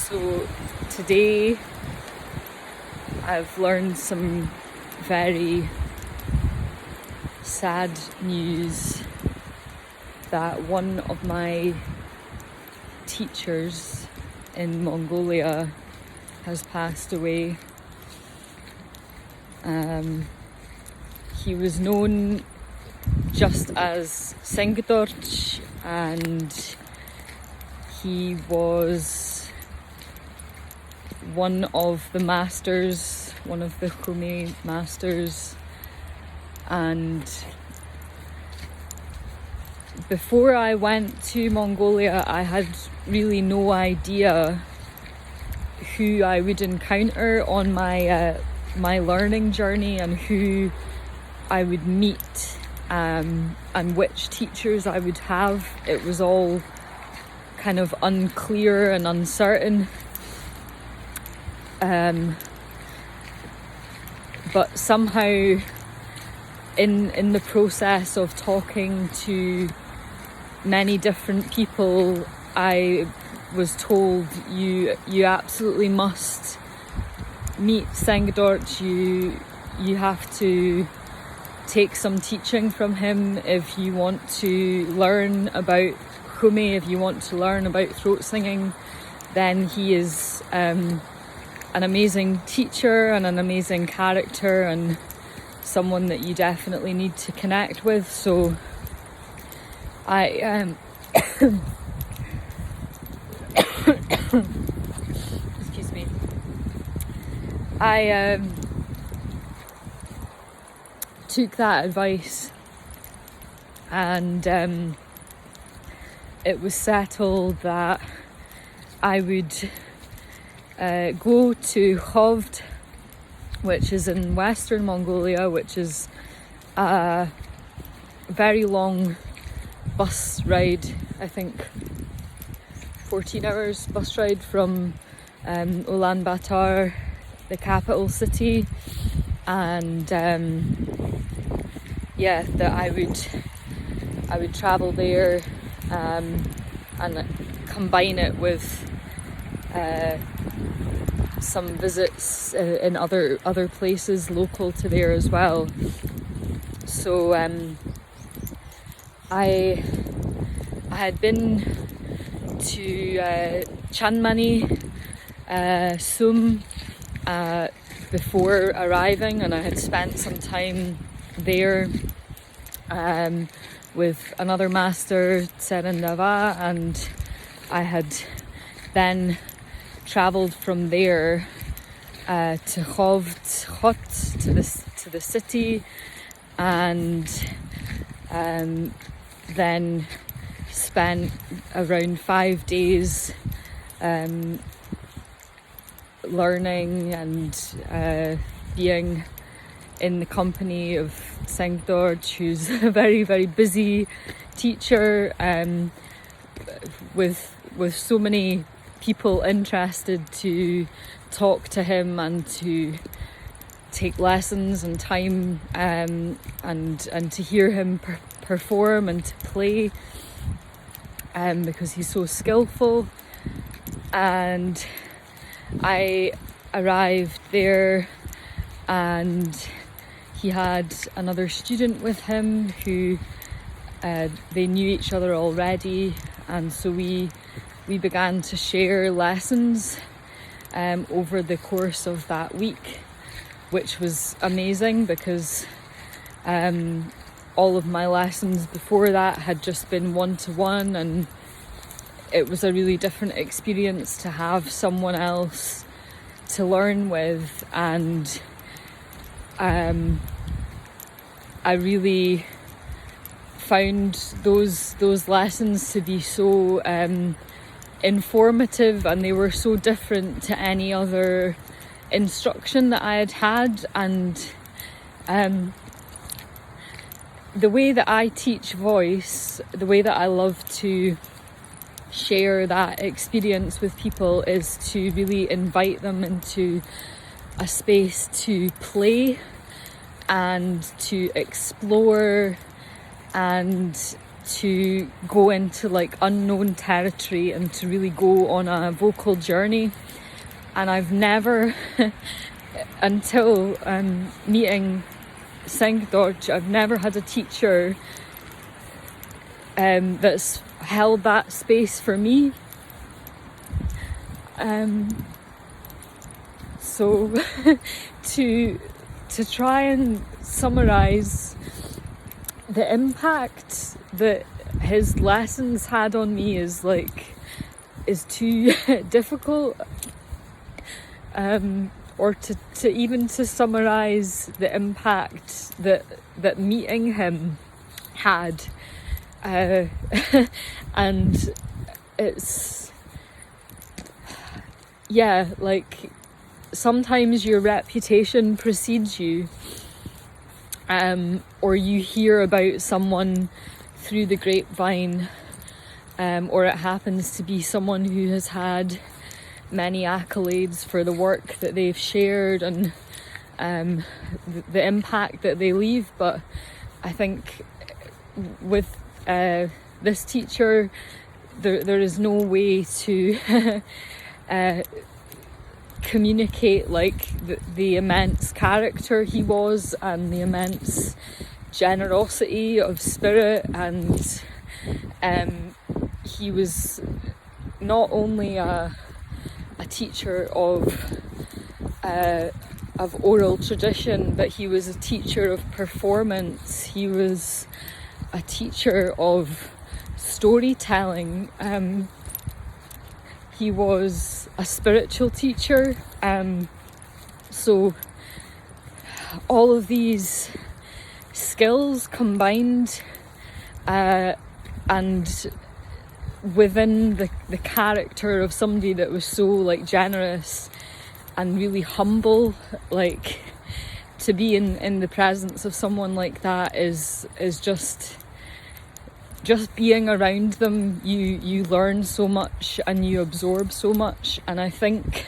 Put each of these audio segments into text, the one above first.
So today I've learned some very sad news that one of my teachers in Mongolia has passed away. He was known just as Sэнгэdorj, and he was one of the masters, one of the Khmer masters, and before I went to Mongolia I had really no idea who I would encounter on my learning journey and who I would meet, and which teachers I would have. It was all kind of unclear and uncertain, but somehow in the process of talking to many different people, I was told you absolutely must meet Sэнгэdorj. You have to take some teaching from him if you want to learn about Khmer, if you want to learn about throat singing. Then he is an amazing teacher and an amazing character and someone that you definitely need to connect with. So I excuse me. I took that advice, and it was settled that I would go to Hovd, which is in Western Mongolia, which is a very long bus ride, I think 14 hours bus ride from Ulaanbaatar, the capital city, and that I would travel there and combine it with some visits in other places local to there as well. So I had been to Chanmani, Sum before arriving, and I had spent some time there with another master, Serendava, and I had then travelled from there to Hovd, to the city, and then spent around 5 days learning and being in the company of Sэнгэdorj, who's a very, very busy teacher, with so many people interested to talk to him and to take lessons and time, and to hear him perform and to play, because he's so skillful. And I arrived there, and he had another student with him who they knew each other already, and so we began to share lessons over the course of that week, which was amazing because all of my lessons before that had just been one-to-one, and it was a really different experience to have someone else to learn with. And I really found those lessons to be so informative, and they were so different to any other instruction that I had. And the way that I teach voice, the way that I love to share that experience with people, is to really invite them into a space to play and to explore and to go into like unknown territory and to really go on a vocal journey. And I've never, until meeting Sэнгэdorj, I've never had a teacher that's held that space for me. So to try and summarise the impact that his lessons had on me is too difficult. Or to even to summarise the impact that meeting him had. And it's, yeah, like sometimes your reputation precedes you, or you hear about someone through the grapevine, or it happens to be someone who has had many accolades for the work that they've shared and the impact that they leave. But I think with this teacher, there is no way to communicate like the immense character he was and the immense generosity of spirit. And he was not only a teacher of oral tradition, but he was a teacher of performance. He was a teacher of storytelling. He was a spiritual teacher. So all of these skills combined, and within the character of somebody that was so like generous and really humble, like to be in the presence of someone like that is just being around them. You learn so much and you absorb so much. And I think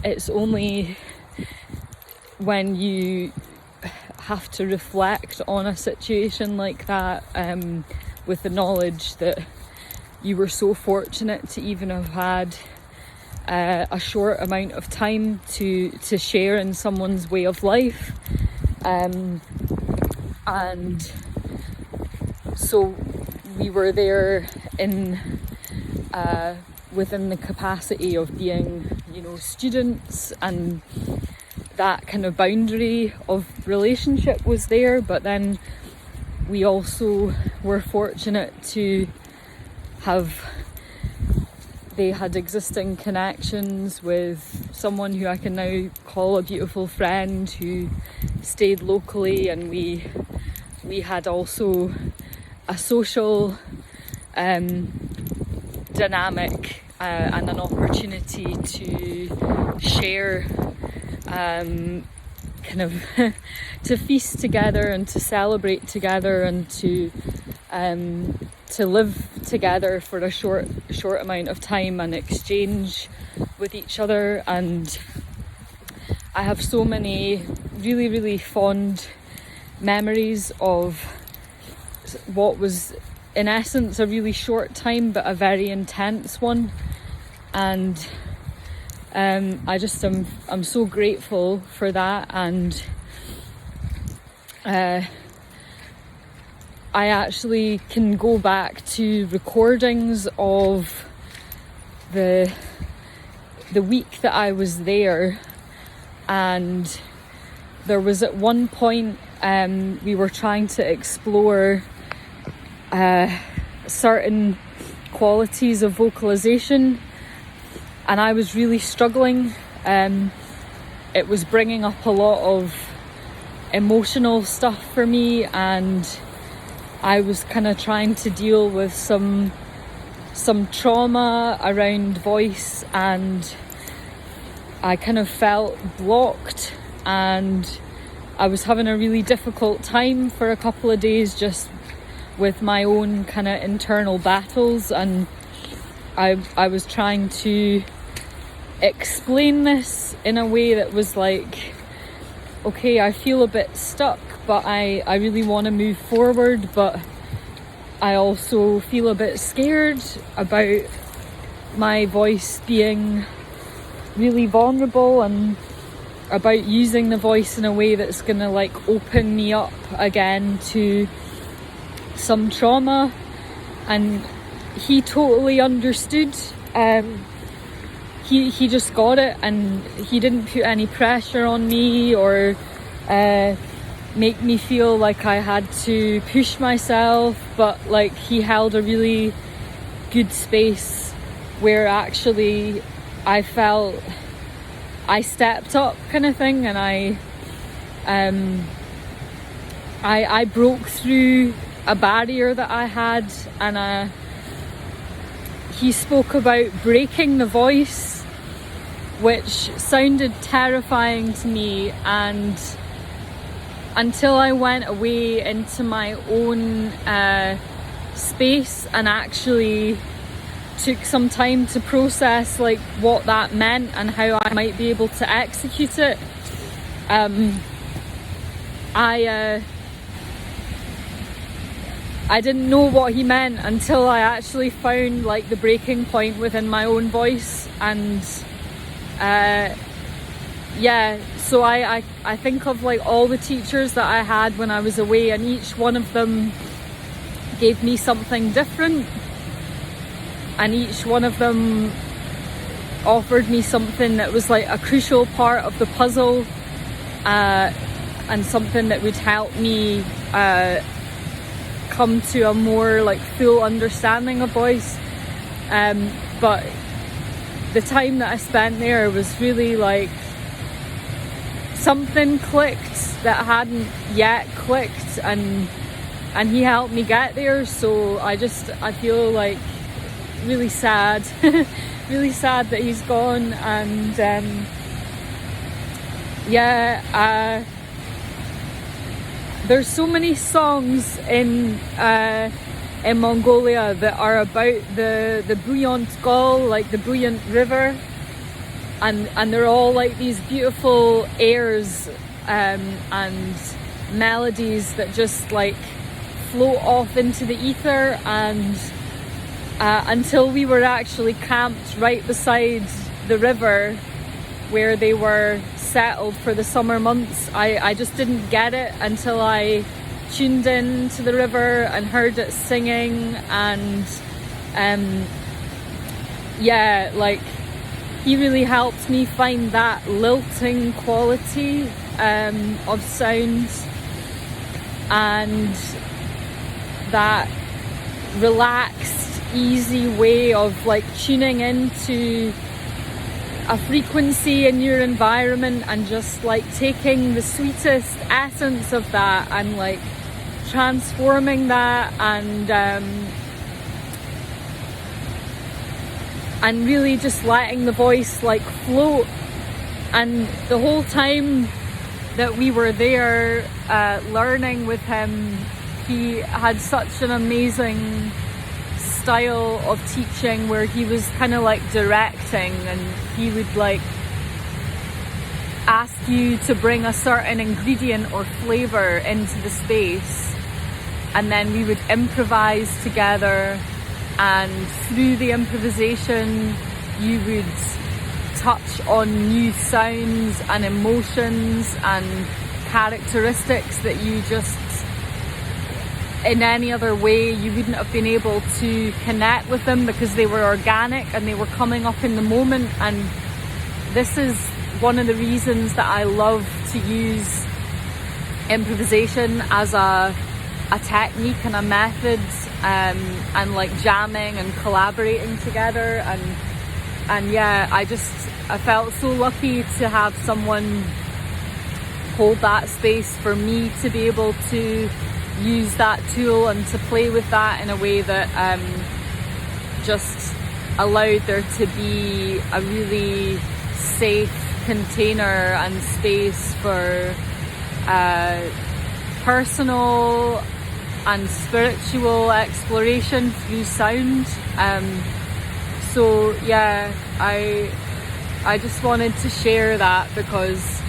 it's only when you have to reflect on a situation like that, with the knowledge that you were so fortunate to even have had a short amount of time to share in someone's way of life. And so we were there within the capacity of being, students, and that kind of boundary of relationship was there. But then we also were fortunate to they had existing connections with someone who I can now call a beautiful friend who stayed locally, and we had also a social dynamic and an opportunity to share, kind of to feast together and to celebrate together and to live together for a short amount of time and exchange with each other. And I have so many really, really fond memories of what was in essence a really short time but a very intense one. And I'm so grateful for that. And I actually can go back to recordings of the week that I was there, and there was at one point we were trying to explore certain qualities of vocalization, and I was really struggling. It was bringing up a lot of emotional stuff for me, and I was kind of trying to deal with some trauma around voice, and I kind of felt blocked, and I was having a really difficult time for a couple of days just with my own kind of internal battles. And I was trying to explain this in a way that was like, okay, I feel a bit stuck, but I really want to move forward, but I also feel a bit scared about my voice being really vulnerable and about using the voice in a way that's gonna like open me up again to some trauma. And he totally understood. He just got it, and he didn't put any pressure on me or make me feel like I had to push myself, but like he held a really good space where actually I felt I stepped up, kind of thing, and I broke through a barrier that I had, and he spoke about breaking the voice, which sounded terrifying to me, and until I went away into my own space and actually took some time to process like what that meant and how I might be able to execute it, I didn't know what he meant until I actually found like the breaking point within my own voice. And so I think of like all the teachers that I had when I was away, and each one of them gave me something different, and each one of them offered me something that was like a crucial part of the puzzle, and something that would help me come to a more like full understanding of voice. But the time that I spent there was really like something clicked that hadn't yet clicked, and he helped me get there. So I feel like really sad really sad that he's gone. And there's so many songs in Mongolia that are about the buoyant Gol, like the buoyant river, and they're all like these beautiful airs and melodies that just like float off into the ether. And until we were actually camped right beside the river where they were settled for the summer months, I just didn't get it until I tuned in to the river and heard it singing. And like he really helped me find that lilting quality of sound, and that relaxed, easy way of like tuning into a frequency in your environment and just like taking the sweetest essence of that and like transforming that, and really just letting the voice like float. And the whole time that we were there learning with him, he had such an amazing style of teaching where he was kind of like directing, and he would like ask you to bring a certain ingredient or flavor into the space, and then we would improvise together, and through the improvisation you would touch on new sounds and emotions and characteristics that you just in any other way you wouldn't have been able to connect with them, because they were organic and they were coming up in the moment. And this is one of the reasons that I love to use improvisation as a technique and a method, and like jamming and collaborating together. And I felt so lucky to have someone hold that space for me to be able to use that tool and to play with that in a way that just allowed there to be a really safe container and space for personal and spiritual exploration through sound. I just wanted to share that, because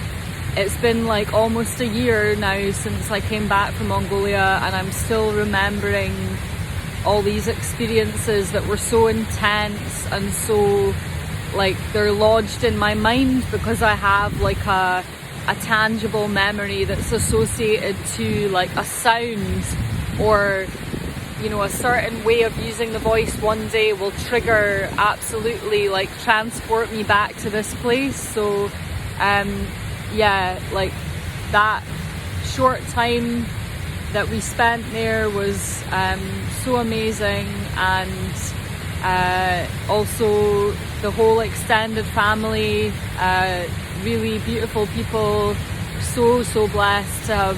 it's been like almost a year now since I came back from Mongolia, and I'm still remembering all these experiences that were so intense and so like they're lodged in my mind because I have like a tangible memory that's associated to like a sound, or you know, a certain way of using the voice one day will trigger, absolutely like transport me back to this place. So yeah, like that short time that we spent there was so amazing, and also the whole extended family, really beautiful people, so blessed to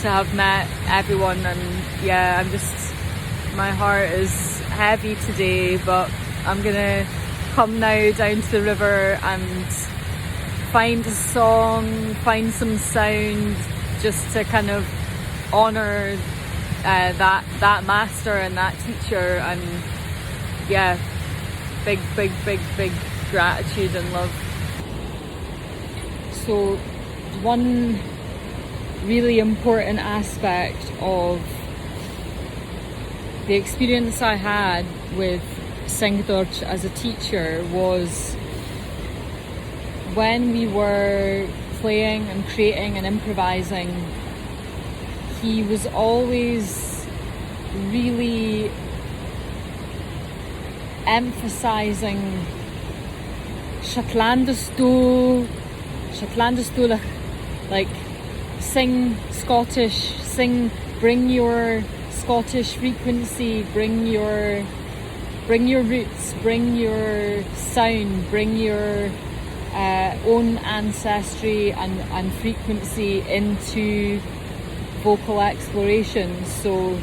have met everyone. And yeah, my heart is heavy today, but I'm gonna come now down to the river and find a song, find some sound, just to kind of honour that master and that teacher. And yeah, big gratitude and love. So one really important aspect of the experience I had with Sэнгэdorj as a teacher was when we were playing and creating and improvising, he was always really emphasizing like sing Scottish, bring your Scottish frequency, bring your roots, bring your sound, bring your own ancestry and frequency into vocal exploration. So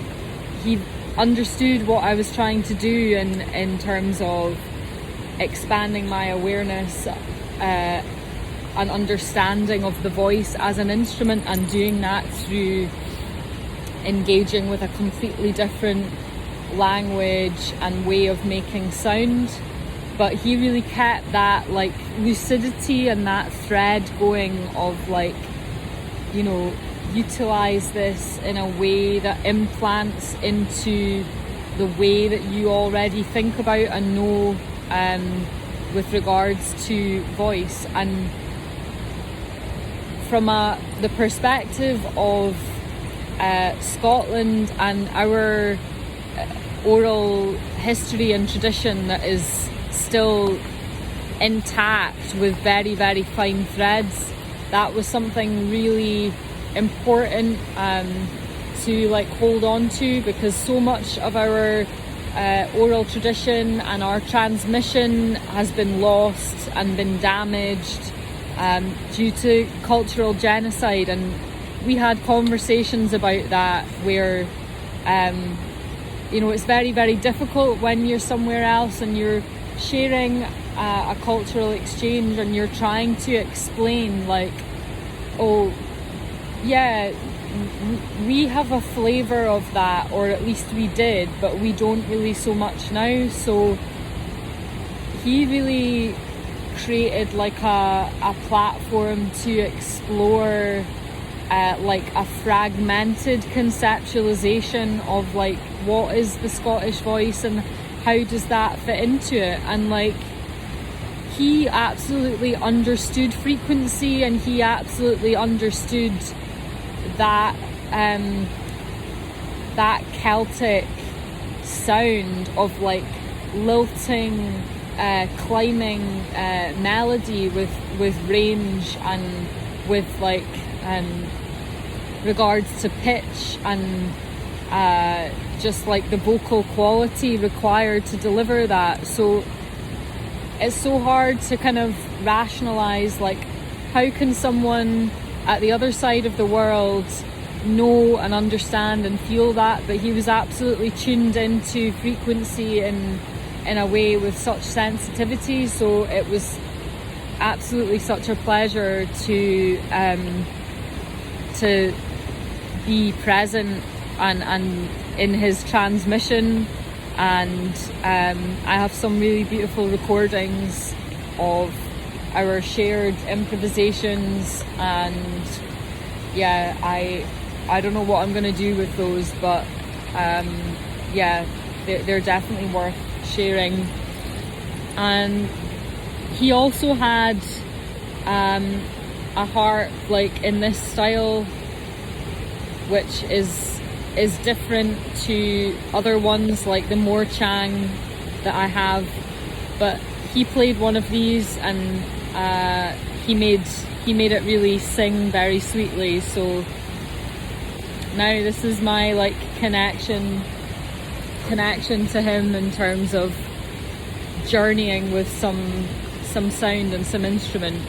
he understood what I was trying to do in terms of expanding my awareness and understanding of the voice as an instrument, and doing that through engaging with a completely different language and way of making sound. But he really kept that like lucidity and that thread going of like, you know, utilize this in a way that implants into the way that you already think about and know with regards to voice. And from the perspective of Scotland and our oral history and tradition that is still intact with very fine threads, that was something really important to like hold on to, because so much of our oral tradition and our transmission has been lost and been damaged due to cultural genocide. And we had conversations about that where you know, it's very difficult when you're somewhere else and you're sharing a cultural exchange and you're trying to explain like, oh yeah, we have a flavour of that, or at least we did, but we don't really so much now. So he really created like a platform to explore like a fragmented conceptualization of like, what is the Scottish voice and how does that fit into it. And like, he absolutely understood frequency, and he absolutely understood that that Celtic sound of like lilting, climbing melody with range and with like regards to pitch and just like the vocal quality required to deliver that. So it's so hard to kind of rationalize like, how can someone at the other side of the world know and understand and feel that? But he was absolutely tuned into frequency in a way with such sensitivity. So it was absolutely such a pleasure to be present and in his transmission. And I have some really beautiful recordings of our shared improvisations, and yeah, I don't know what I'm going to do with those, but yeah, they're definitely worth sharing. And he also had a harp like in this style, which is different to other ones like the Moor Chang that I have, but he played one of these, and he made it really sing very sweetly. So now this is my like connection to him in terms of journeying with some sound and some instrument.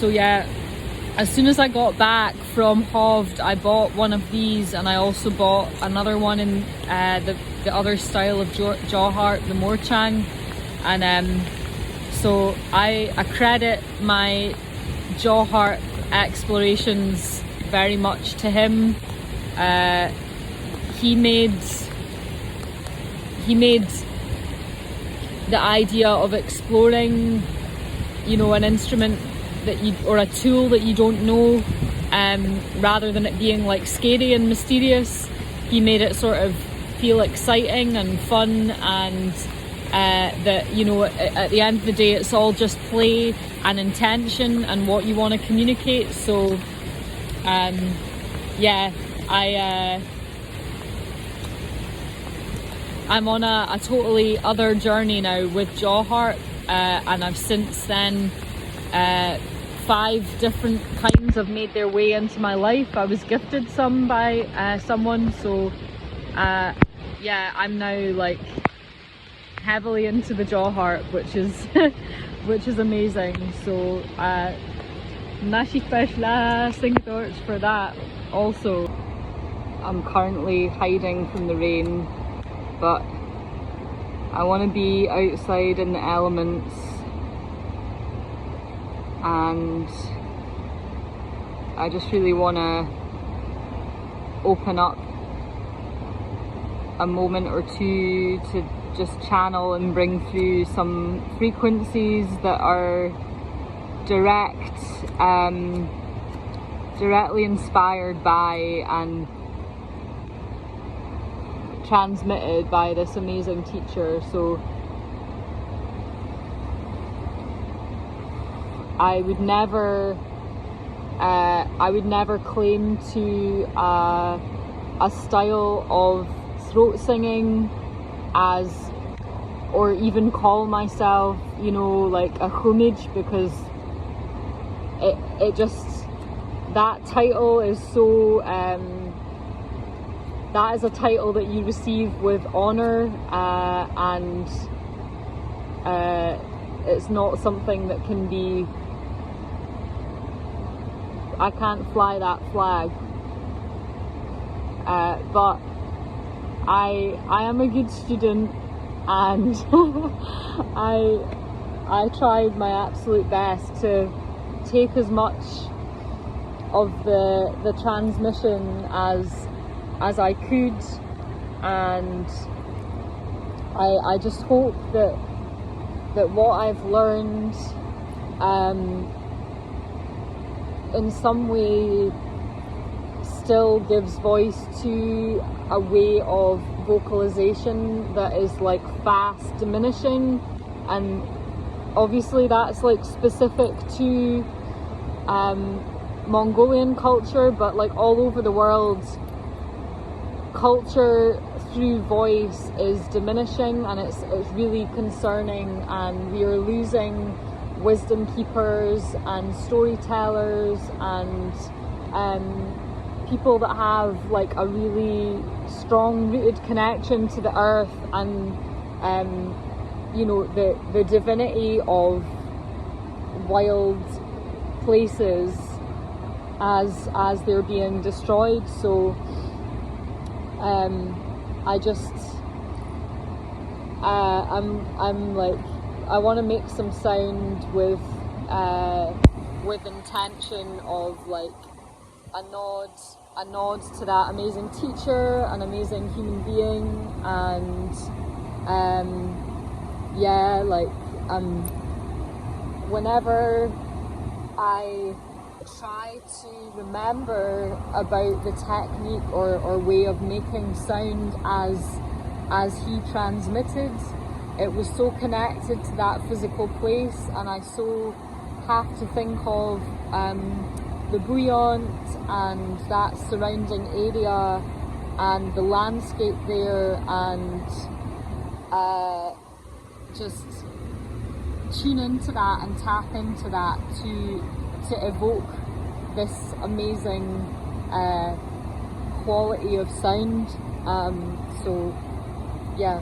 So yeah, as soon as I got back from Hovd, I bought one of these, and I also bought another one in the other style of jaw harp, the Moor Chang. And so I credit my jaw harp explorations very much to him. He made the idea of exploring, you know, an instrument that you, or a tool that you don't know, rather than it being like scary and mysterious, he made it sort of feel exciting and fun, and that, you know, at the end of the day it's all just play and intention and what you want to communicate. So yeah, I'm on a totally other journey now with jaw harp, and I've since then 5 different kinds have made their way into my life. I was gifted some by someone, so yeah, I'm now like heavily into the jaw harp, which is which is amazing. So Nashi Peshla Sэнгэdorj for that also. I'm currently hiding from the rain, but I want to be outside in the elements, and I just really want to open up a moment or two to just channel and bring through some frequencies that are directly inspired by and transmitted by this amazing teacher. So I would never claim to a style of throat singing as, or even call myself, you know, like a homage, because it just, that title is so that is a title that you receive with honor, and it's not something that can be, I can't fly that flag, but I am a good student, and I tried my absolute best to take as much of the transmission as I could, and I just hope that what I've learned in some way still gives voice to a way of vocalization that is like fast diminishing, and obviously that's like specific to Mongolian culture, but like all over the world, culture through voice is diminishing, and it's really concerning, and we are losing wisdom keepers and storytellers and people that have like a really strong rooted connection to the earth and you know, the divinity of wild places as they're being destroyed. So I just I'm like, I want to make some sound with intention of like a nod to that amazing teacher, an amazing human being, and yeah, like whenever I try to remember about the technique or way of making sound as he transmitted, it was so connected to that physical place, and I so have to think of the bouillante and that surrounding area and the landscape there, and just tune into that and tap into that to evoke this amazing quality of sound. So yeah.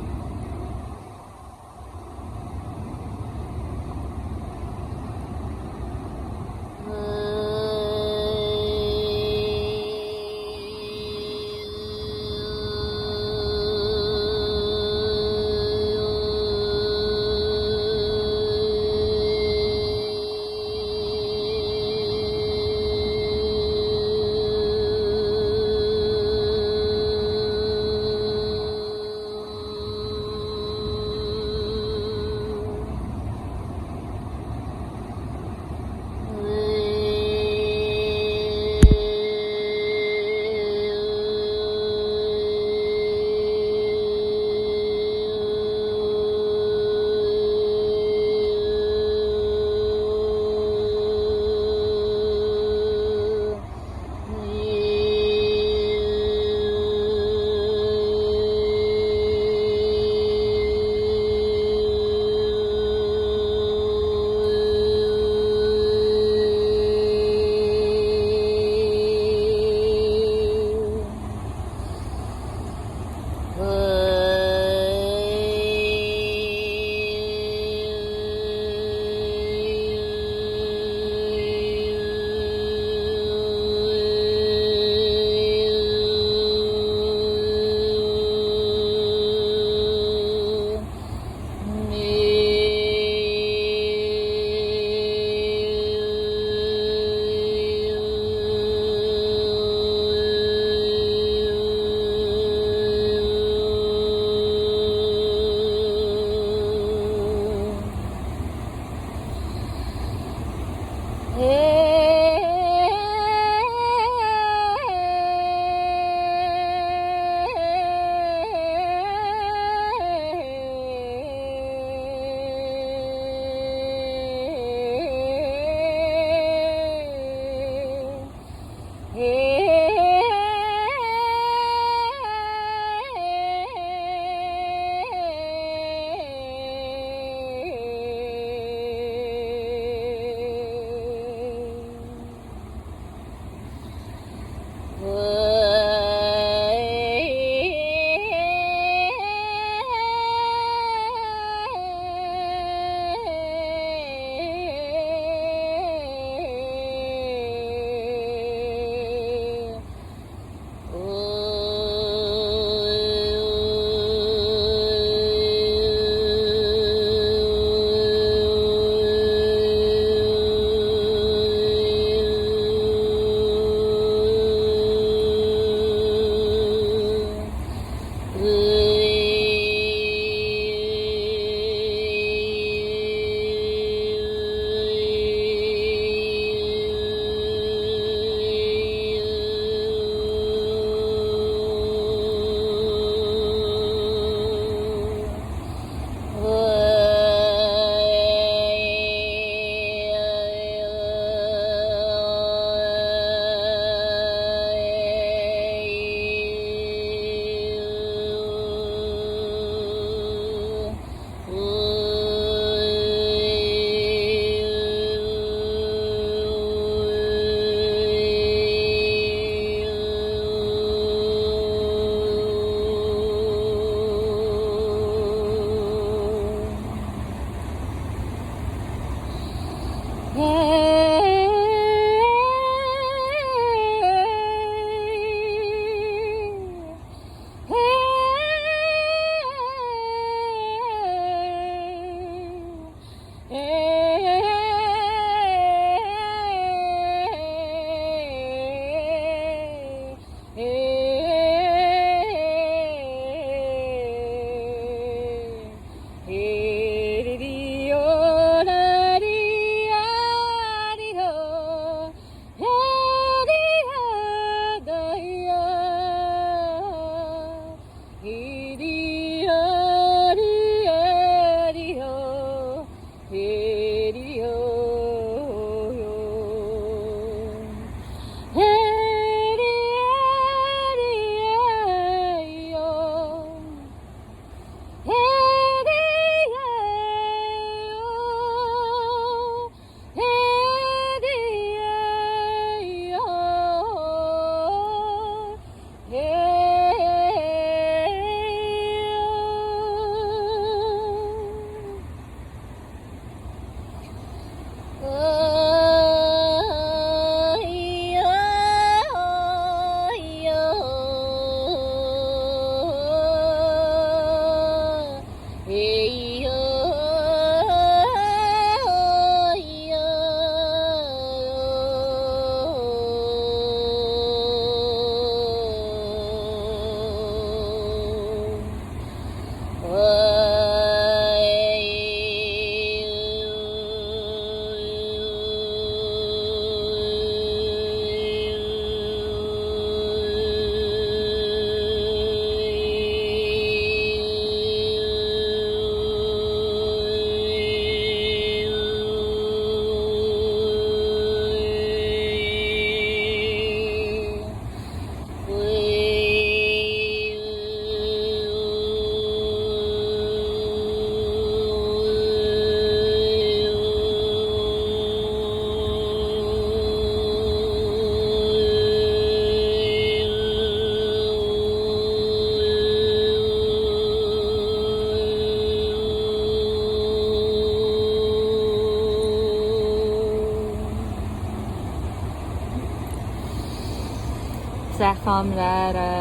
Zacham Rara,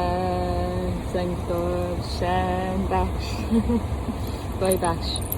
Sэнгэdorj, Bash. Bye Bash.